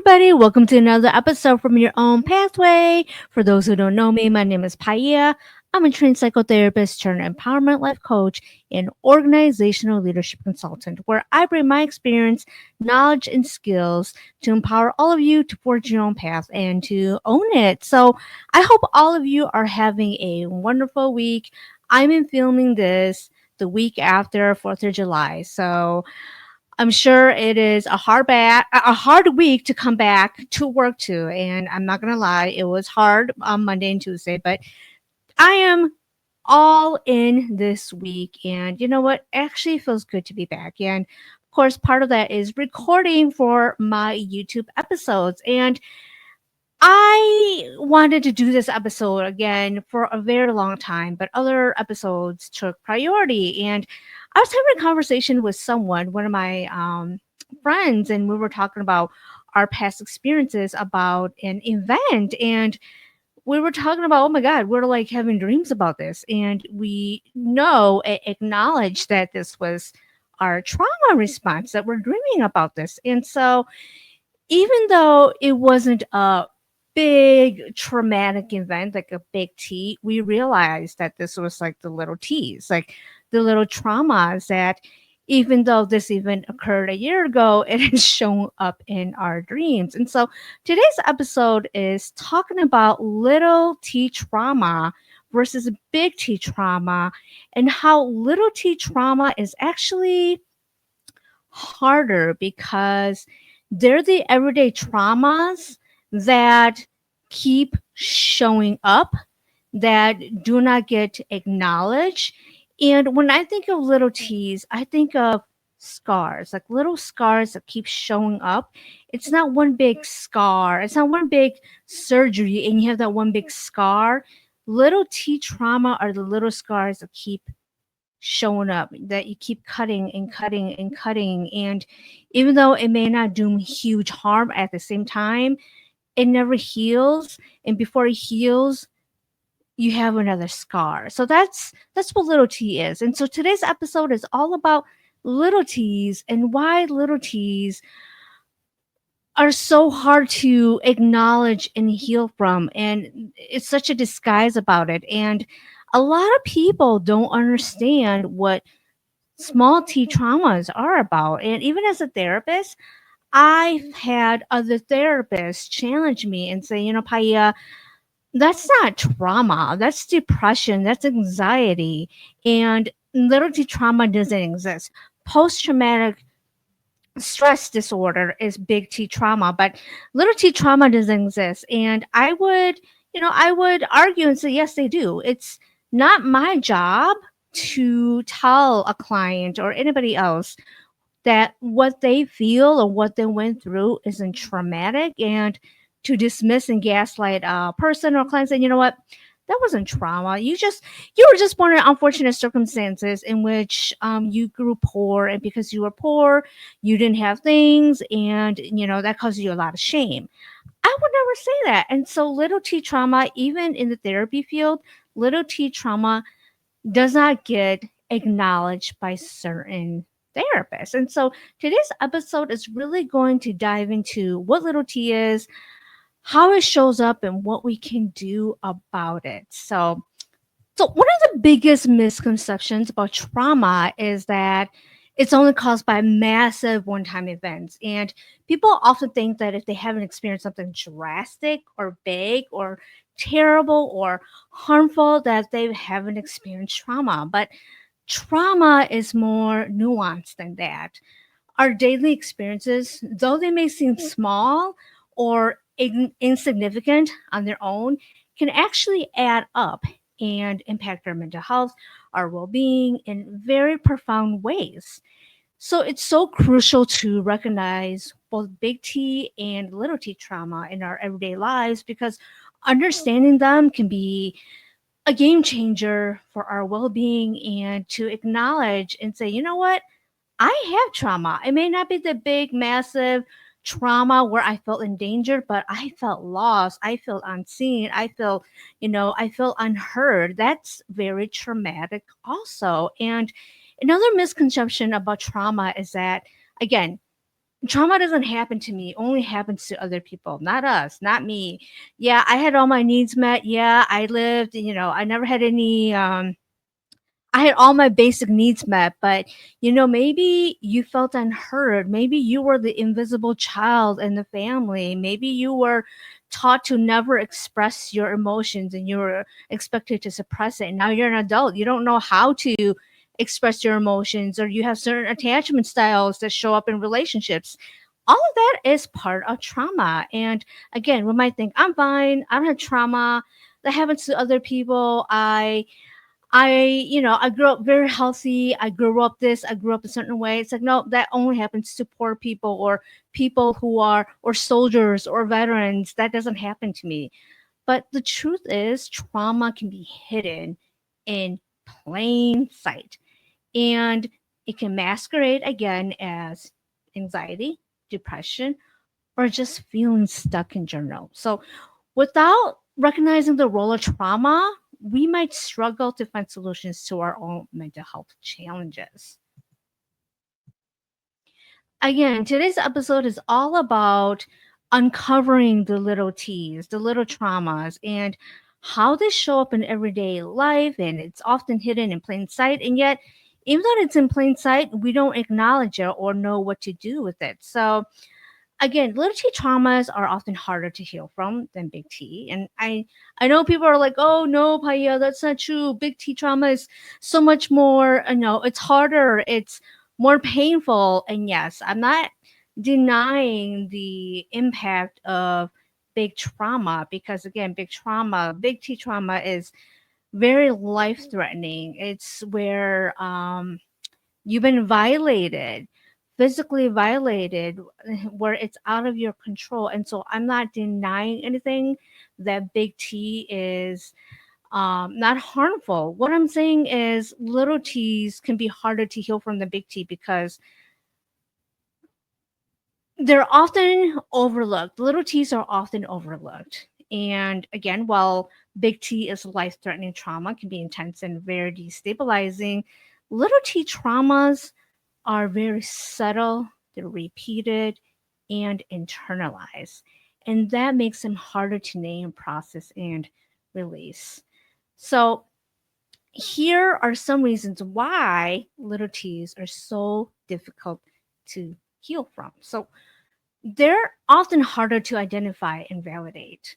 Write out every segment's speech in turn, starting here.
everybody. Welcome to another episode from Your Own Pathway. For those who don't know me, my name is Paia. I'm a trained psychotherapist turned empowerment life coach and organizational leadership consultant, where I bring my experience, knowledge, and skills to empower all of you to forge your own path and to own it. So I hope all of you are having a wonderful week. I'm in filming this the week after 4th of July. So I'm sure it is a hard week to come back to work to, and I'm not gonna lie, it was hard on Monday and Tuesday, but I am all in this week, and you know what? Actually, feels good to be back, and of course, part of that is recording for my YouTube episodes, and I wanted to do this episode again for a very long time, but other episodes took priority. And I was having a conversation with someone, one of my friends, and we were talking about our past experiences about an event. And we were talking about, oh my God, we're like having dreams about this. And we acknowledge that this was our trauma response, that we're dreaming about this. And so, even though it wasn't a big traumatic event, like a big T, we realized that this was like the little T's, like the little traumas that even though this event occurred a year ago, it has shown up in our dreams. And so today's episode is talking about little T trauma versus big T trauma and how little T trauma is actually harder because they're the everyday traumas that keep showing up, that do not get acknowledged. And when I think of little T's, I think of scars, like little scars that keep showing up. It's not one big scar, it's not one big surgery, and you have that one big scar. Little T trauma are the little scars that keep showing up, that you keep cutting and cutting and cutting. And even though it may not do huge harm at the same time, it never heals. And before it heals, you have another scar. So that's what little T is. And so today's episode is all about little T's and why little T's are so hard to acknowledge and heal from. And it's such a disguise about it. And a lot of people don't understand what small T traumas are about. And even as a therapist, I've had other therapists challenge me and say, Paya, that's not trauma. That's depression. That's anxiety. And little T trauma doesn't exist. Post traumatic stress disorder is big T trauma, but little T trauma doesn't exist. And I would argue and say, yes, they do. It's not my job to tell a client or anybody else that what they feel or what they went through isn't traumatic, and to dismiss and gaslight a person or client saying, you know what, that wasn't trauma. You were just born in unfortunate circumstances in which you grew poor, and because you were poor, you didn't have things, and that caused you a lot of shame. I would never say that. And so little T trauma, even in the therapy field, little T trauma does not get acknowledged by certain therapists. And so today's episode is really going to dive into what little T is, how it shows up, and what we can do about it. So one of the biggest misconceptions about trauma is that it's only caused by massive one-time events. And people often think that if they haven't experienced something drastic or big or terrible or harmful, that they haven't experienced trauma. But trauma is more nuanced than that. Our daily experiences, though they may seem small or insignificant on their own, can actually add up and impact our mental health, our well being in very profound ways. So it's so crucial to recognize both big T and little t trauma in our everyday lives, because understanding them can be a game changer for our well being, and to acknowledge and say, you know what? I have trauma. It may not be the big, massive trauma where I felt endangered, but I felt lost. I felt unseen. I felt unheard. That's very traumatic also. And another misconception about trauma is that, again, Trauma doesn't happen to me, only happens to other people, not us, not me. Yeah, I had all my needs met. Yeah, I lived, I never had any I had all my basic needs met, but maybe you felt unheard. Maybe you were the invisible child in the family. Maybe you were taught to never express your emotions and you were expected to suppress it. And now you're an adult. You don't know how to express your emotions, or you have certain attachment styles that show up in relationships. All of that is part of trauma. And again, we might think, I'm fine. I don't have trauma. That happens to other people. I grew up very healthy. I grew up this, I grew up a certain way. It's like, no, that only happens to poor people or people who are, or soldiers or veterans. That doesn't happen to me. But the truth is, trauma can be hidden in plain sight. And it can masquerade again as anxiety, depression, or just feeling stuck in general. So without recognizing the role of trauma, we might struggle to find solutions to our own mental health challenges. Again, today's episode is all about uncovering the little T's, the little traumas, and how they show up in everyday life. And it's often hidden in plain sight. And yet, even though it's in plain sight, we don't acknowledge it or know what to do with it. So, again, little T traumas are often harder to heal from than big T. And I know people are like, oh no, Paya, that's not true. Big T trauma is so much more, it's harder, it's more painful. And yes, I'm not denying the impact of big trauma, because again, big T trauma is very life threatening. It's where you've been violated, physically violated, where it's out of your control. And so I'm not denying anything that big T is not harmful. What I'm saying is little T's can be harder to heal from the big T because they're often overlooked. Little T's are often overlooked. And again, while big T is life threatening trauma, can be intense and very destabilizing, little T traumas are very subtle, they're repeated, and internalized. And that makes them harder to name, process, and release. So, here are some reasons why little t's are so difficult to heal from. So, they're often harder to identify and validate.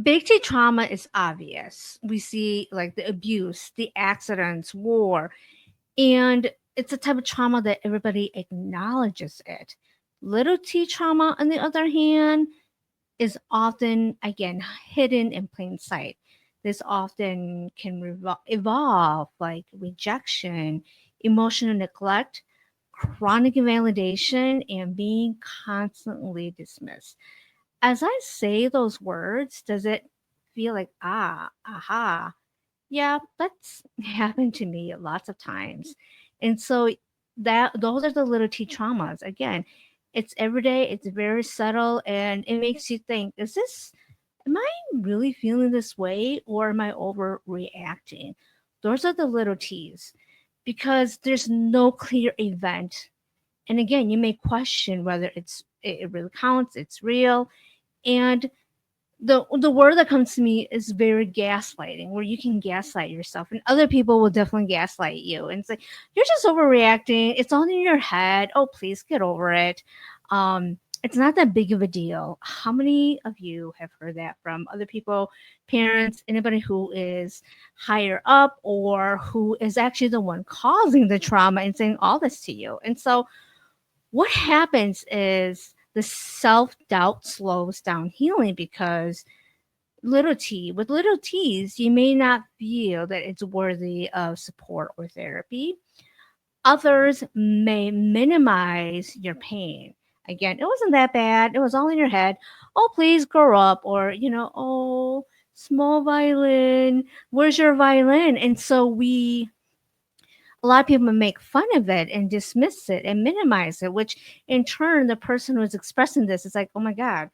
Big T trauma is obvious. We see like the abuse, the accidents, war, and it's a type of trauma that everybody acknowledges it. Little T trauma, on the other hand, is often, again, hidden in plain sight. This often can evolve like rejection, emotional neglect, chronic invalidation, and being constantly dismissed. As I say those words, does it feel like, aha? Yeah, that's happened to me lots of times. And so that those are the little T traumas. Again, it's everyday, it's very subtle, and it makes you think, am I really feeling this way or am I overreacting? Those are the little T's because there's no clear event. And again, you may question whether it really counts, it's real. And the word that comes to me is very gaslighting, where you can gaslight yourself and other people will definitely gaslight you and say you're just overreacting, it's all in your head, oh please get over it. It's not that big of a deal. How many of you have heard that from other people, parents, anybody who is higher up or who is actually the one causing the trauma and saying all this to you? And so what happens is the self-doubt slows down healing because with little t's, you may not feel that it's worthy of support or therapy. Others may minimize your pain. Again, it wasn't that bad. It was all in your head. Oh, please grow up. Or, oh, small violin. Where's your violin? And so a lot of people make fun of it and dismiss it and minimize it, which in turn, the person who's expressing this is like, oh my God,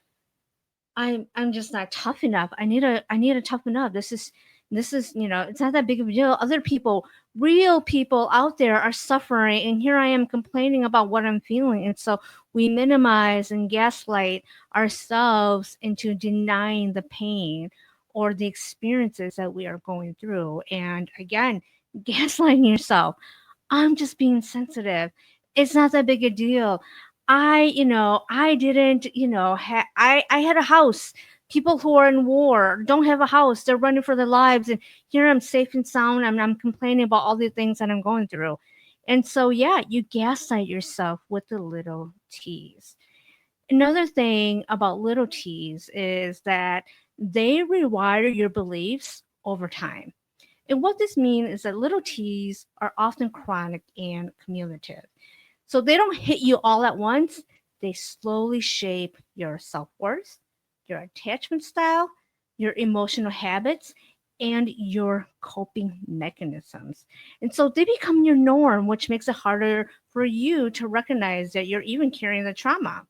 I'm just not tough enough. I need to toughen up. This is it's not that big of a deal. Other people real people out there are suffering, and here I am complaining about what I'm feeling. And so we minimize and gaslight ourselves into denying the pain or the experiences that we are going through. And again, gaslighting yourself. I'm just being sensitive. It's not that big a deal. I didn't, I had a house. People who are in war don't have a house. They're running for their lives. And here I'm safe and sound. And I'm complaining about all the things that I'm going through. And so, yeah, you gaslight yourself with the little T's. Another thing about little T's is that they rewire your beliefs over time. And what this means is that little T's are often chronic and cumulative. So they don't hit you all at once. They slowly shape your self worth, your attachment style, your emotional habits, and your coping mechanisms. And so they become your norm, which makes it harder for you to recognize that you're even carrying the trauma.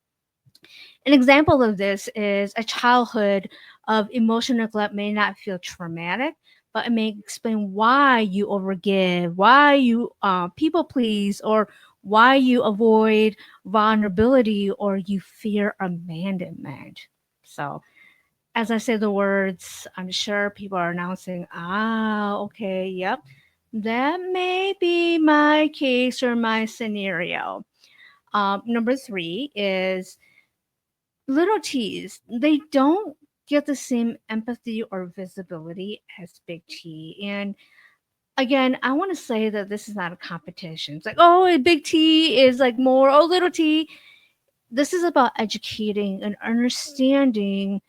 An example of this is a childhood of emotional neglect may not feel traumatic, but it may explain why you overgive, why you people please, or why you avoid vulnerability or you fear abandonment. So, as I say the words, I'm sure people are announcing, okay, yep, that may be my case or my scenario. Number three is little T's, they don't get the same empathy or visibility as big T. And again, I want to say that this is not a competition. It's like, oh, a big T is like more, oh, little T. This is about educating and understanding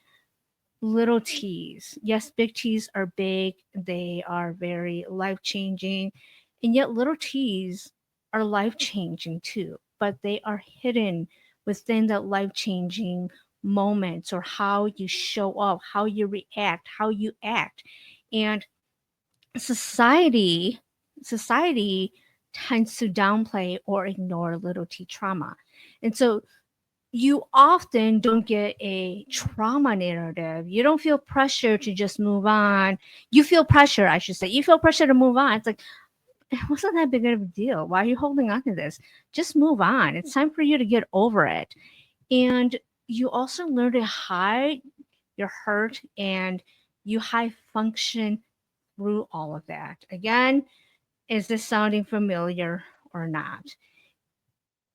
little T's. Yes, big T's are big, they are very life changing, and yet little T's are life changing too, but they are hidden within that life changing moments or how you show up, how you react, how you act. And society society tends to downplay or ignore little T trauma. And so you often don't get a trauma narrative. You don't feel pressure to just move on. You feel pressure, I should say. You feel pressure to move on. It's like, it wasn't that big of a deal. Why are you holding on to this? Just move on. It's time for you to get over it. And you also learn to hide your hurt and you high function through all of that. Again, is this sounding familiar or not?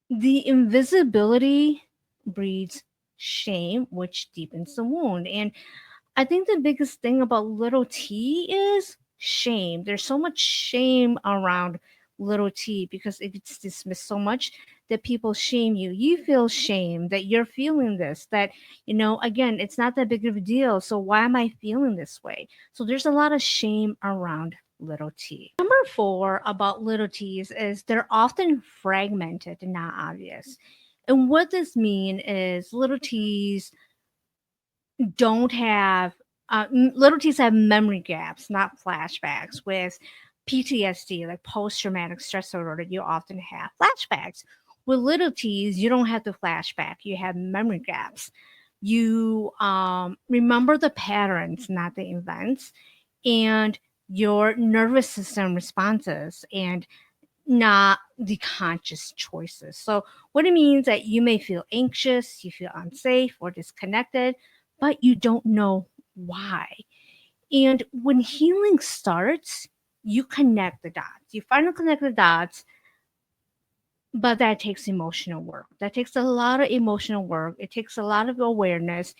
The invisibility breeds shame, which deepens the wound. And I think the biggest thing about little T is shame. There's so much shame around little T because it gets dismissed so much that people shame you. You feel shame that you're feeling this, that, again, it's not that big of a deal. So why am I feeling this way? So there's a lot of shame around little T. Number four about little T's is they're often fragmented and not obvious. And what this means is little T's don't have little T's have memory gaps, not flashbacks. With PTSD, like post traumatic stress disorder, you often have flashbacks. With little T's, you don't have the flashback, you have memory gaps. You remember the patterns, not the events, and your nervous system responses and not the conscious choices. So, what it means that you may feel anxious, you feel unsafe or disconnected, but you don't know why. And when healing starts, you connect the dots. You finally connect the dots, but that takes emotional work. That takes a lot of emotional work. It takes a lot of awareness.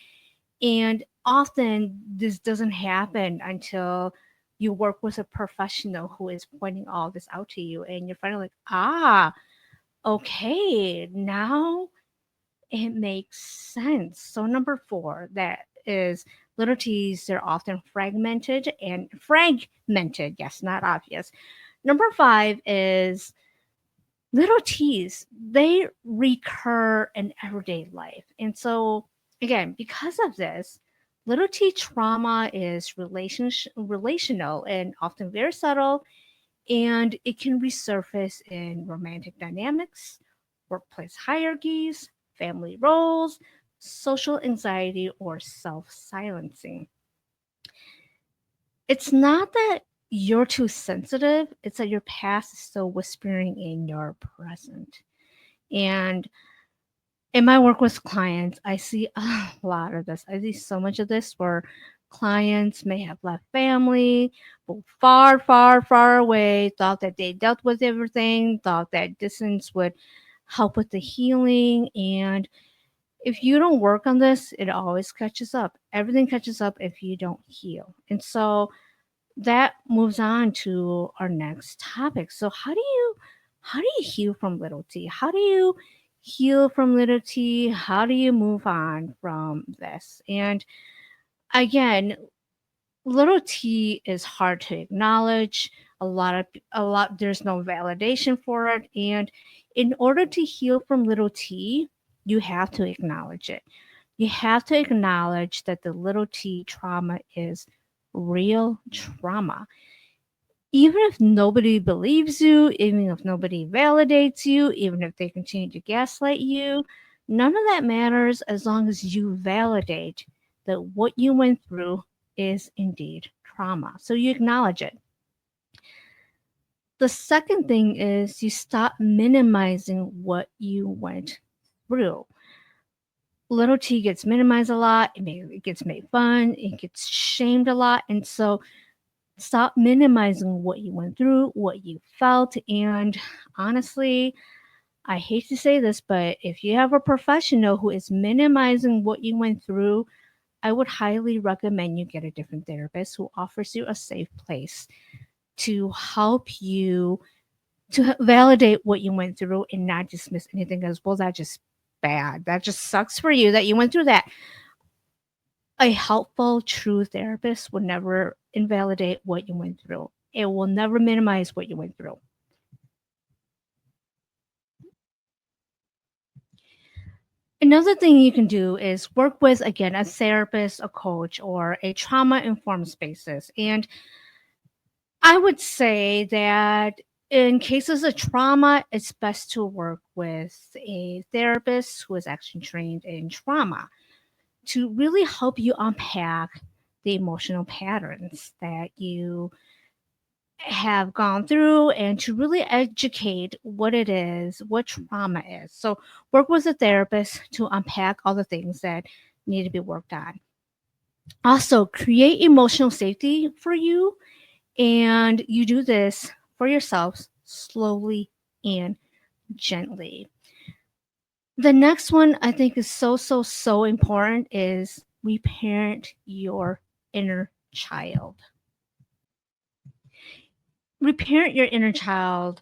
And often this doesn't happen until you work with a professional who is pointing all this out to you. And you're finally like, okay, now it makes sense. So number four, that is little T's, they're often fragmented, yes, not obvious. Number five is little T's, they recur in everyday life. And so again, because of this, little T trauma is relational and often very subtle, and it can resurface in romantic dynamics, workplace hierarchies, family roles, social anxiety, or self silencing. It's not that you're too sensitive. It's that your past is still whispering in your present. And in my work with clients, I see a lot of this. I see so much of this where clients may have left family, but far, far, far away, thought that they dealt with everything, thought that distance would help with the healing. And if you don't work on this, it always catches up. Everything catches up if you don't heal. And so that moves on to our next topic. So how do you heal from little t? How do you heal from little t? How do you move on from this? And again, little t is hard to acknowledge. A lot there's no validation for it, and in order to heal from little t, you have to acknowledge it. You have to acknowledge that the little t trauma is real trauma. Even if nobody believes you, even if nobody validates you, even if they continue to gaslight you, none of that matters as long as you validate that what you went through is indeed trauma. So you acknowledge it. The second thing is you stop minimizing what you went through. Little t gets minimized a lot, it gets made fun, it gets shamed a lot. And so stop minimizing what you went through, what you felt. And honestly, I hate to say this, but if you have a professional who is minimizing what you went through, I would highly recommend you get a different therapist who offers you a safe place to help you to validate what you went through and not dismiss anything as, well, that's just bad. That just sucks for you that you went through that. A helpful, true therapist will never invalidate what you went through. It will never minimize what you went through. Another thing you can do is work with, again, a therapist, a coach, or a trauma informed spaces. And I would say that in cases of trauma, it's best to work with a therapist who is actually trained in trauma to really help you unpack the emotional patterns that you have gone through and to really educate what it is, what trauma is. So, work with a therapist to unpack all the things that need to be worked on. Also, create emotional safety for you, and you do this for yourselves slowly and gently. The next one I think is so, so, so important is reparent your inner child. Reparent your inner child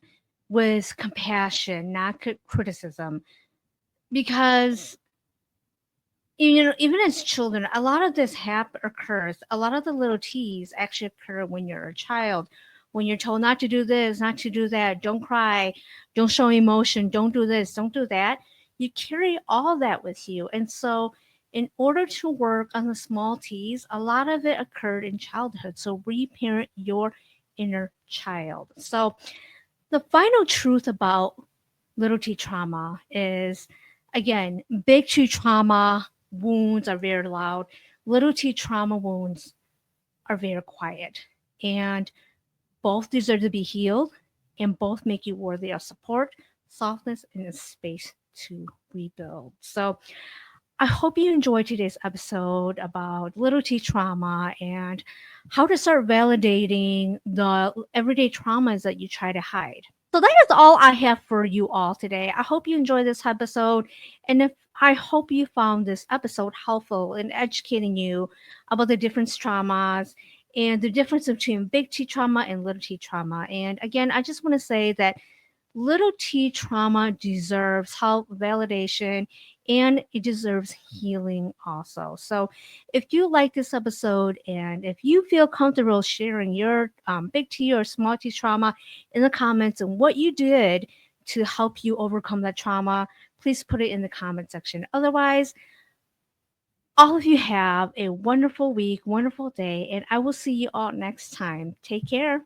with compassion, not criticism, because even as children, a lot of this occurs. A lot of the little T's actually occur when you're a child, when you're told not to do this, not to do that, don't cry, don't show emotion, don't do this, don't do that. You carry all that with you, and so in order to work on the small T's, a lot of it occurred in childhood. So reparent your inner child. So the final truth about little t trauma is, again, big T trauma wounds are very loud. Little t trauma wounds are very quiet. And both deserve to be healed, and both make you worthy of support, softness, and a space to rebuild. So I hope you enjoyed today's episode about little t trauma and how to start validating the everyday traumas that you try to hide. So that is all I have for you all today. I hope you enjoyed this episode. And if I hope you found this episode helpful in educating you about the different traumas and the difference between big T trauma and little t trauma. And again, I just want to say that little t trauma deserves help, validation, and it deserves healing also. So, if you like this episode and if you feel comfortable sharing your big T or small t trauma in the comments and what you did to help you overcome that trauma, please put it in the comment section. Otherwise, all of you have a wonderful week, wonderful day, and I will see you all next time. Take care.